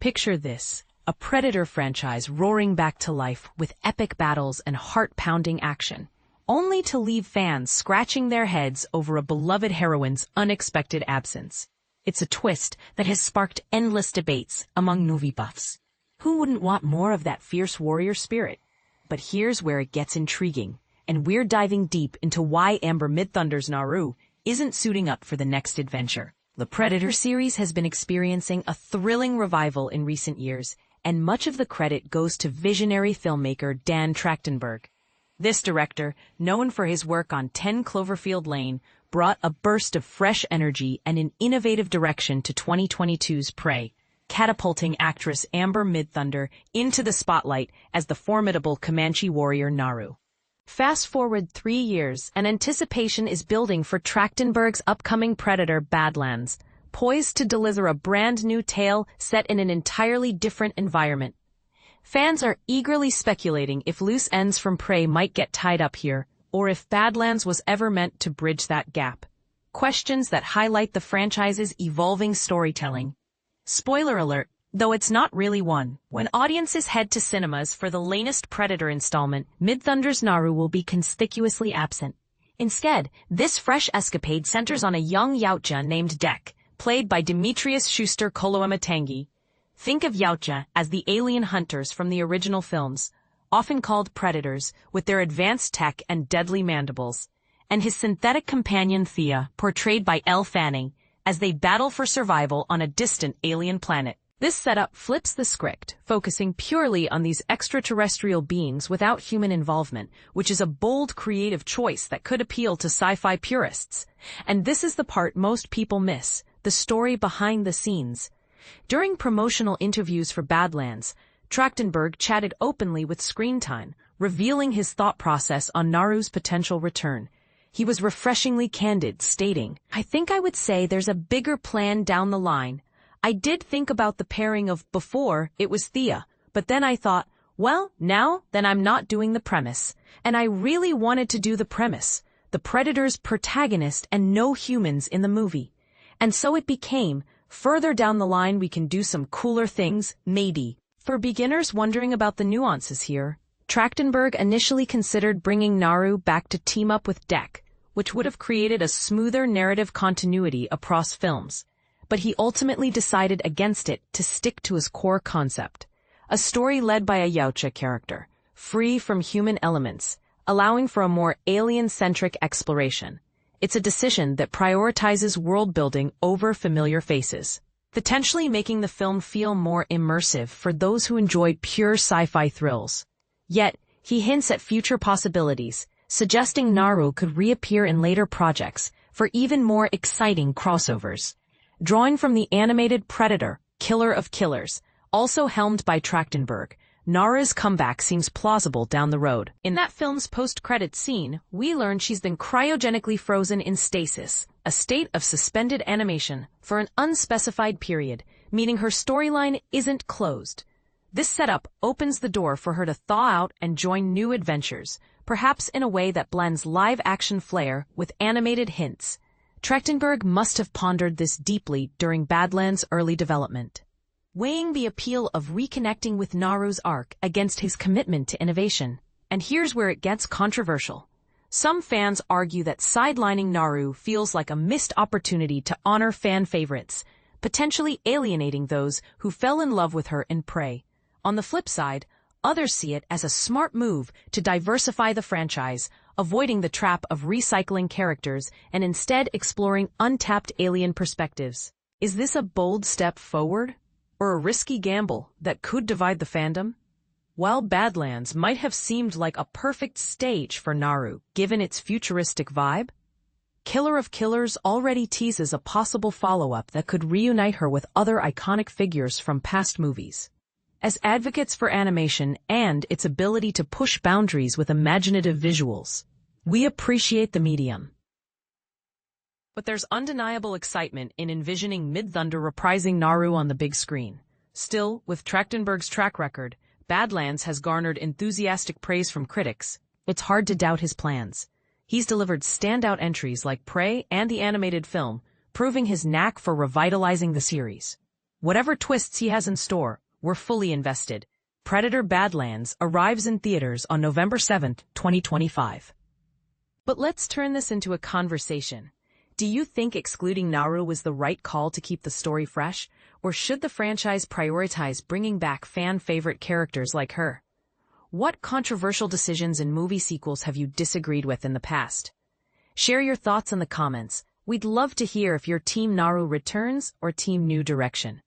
Picture this, a Predator franchise roaring back to life with epic battles and heart-pounding action, only to leave fans scratching their heads over a beloved heroine's unexpected absence. It's a twist that has sparked endless debates among movie buffs. Who wouldn't want more of that fierce warrior spirit? But here's where it gets intriguing, and we're diving deep into why Amber Midthunder's Naru isn't suiting up for the next adventure. The Predator series has been experiencing a thrilling revival in recent years, and much of the credit goes to visionary filmmaker Dan Trachtenberg. This director, known for his work on 10 Cloverfield Lane, brought a burst of fresh energy and an innovative direction to 2022's Prey, catapulting actress Amber Midthunder into the spotlight as the formidable Comanche warrior Naru. Fast forward 3 years, and anticipation is building for Trachtenberg's upcoming Predator Badlands, poised to deliver a brand new tale set in an entirely different environment. Fans are eagerly speculating if loose ends from Prey might get tied up here, or if Badlands was ever meant to bridge that gap. Questions that highlight the franchise's evolving storytelling. Spoiler alert, though it's not really one. When audiences head to cinemas for the latest Predator installment, Midthunder's Naru will be conspicuously absent. Instead, this fresh escapade centers on a young Yautja named Dek, played by Demetrius Schuster Koloamatangi. Think of Yautja as the alien hunters from the original films, often called predators, with their advanced tech and deadly mandibles, and his synthetic companion Thia, portrayed by Elle Fanning, as they battle for survival on a distant alien planet. This setup flips the script, focusing purely on these extraterrestrial beings without human involvement, which is a bold creative choice that could appeal to sci-fi purists. And this is the part most people miss, the story behind the scenes. During promotional interviews for Badlands, Trachtenberg chatted openly with Screen Time, revealing his thought process on Naru's potential return. He was refreshingly candid, stating, "I think I would say there's a bigger plan down the line. I did think about the pairing of before it was Thia, but then I thought, well, then I'm not doing the premise. And I really wanted to do the premise, the Predator's protagonist and no humans in the movie. And so it became, further down the line we can do some cooler things, maybe." For beginners wondering about the nuances here, Trachtenberg initially considered bringing Naru back to team up with Dek, which would have created a smoother narrative continuity across films. But he ultimately decided against it to stick to his core concept, a story led by a Yautja character, free from human elements, allowing for a more alien-centric exploration. It's a decision that prioritizes world-building over familiar faces, potentially making the film feel more immersive for those who enjoy pure sci-fi thrills. Yet, he hints at future possibilities, suggesting Naru could reappear in later projects for even more exciting crossovers. Drawing from the animated Predator, Killer of Killers, also helmed by Trachtenberg, Naru's comeback seems plausible down the road. In that film's post-credits scene, we learn she's been cryogenically frozen in stasis, a state of suspended animation, for an unspecified period, meaning her storyline isn't closed. This setup opens the door for her to thaw out and join new adventures, perhaps in a way that blends live-action flair with animated hints. Trachtenberg must have pondered this deeply during Badlands' early development, weighing the appeal of reconnecting with Naru's arc against his commitment to innovation. And here's where it gets controversial. Some fans argue that sidelining Naru feels like a missed opportunity to honor fan favorites, potentially alienating those who fell in love with her in Prey. On the flip side, others see it as a smart move to diversify the franchise, avoiding the trap of recycling characters and instead exploring untapped alien perspectives. Is this a bold step forward, or a risky gamble that could divide the fandom? While Badlands might have seemed like a perfect stage for Naru, given its futuristic vibe, Killer of Killers already teases a possible follow-up that could reunite her with other iconic figures from past movies. As advocates for animation and its ability to push boundaries with imaginative visuals, we appreciate the medium. But there's undeniable excitement in envisioning Midthunder reprising Naru on the big screen. Still, with Trachtenberg's track record, Badlands has garnered enthusiastic praise from critics. It's hard to doubt his plans. He's delivered standout entries like Prey and the animated film, proving his knack for revitalizing the series. Whatever twists he has in store, we're fully invested. Predator Badlands arrives in theaters on November 7th, 2025. But let's turn this into a conversation. Do you think excluding Naru was the right call to keep the story fresh, or should the franchise prioritize bringing back fan-favorite characters like her? What controversial decisions in movie sequels have you disagreed with in the past? Share your thoughts in the comments. We'd love to hear if your Team Naru returns or Team New Direction.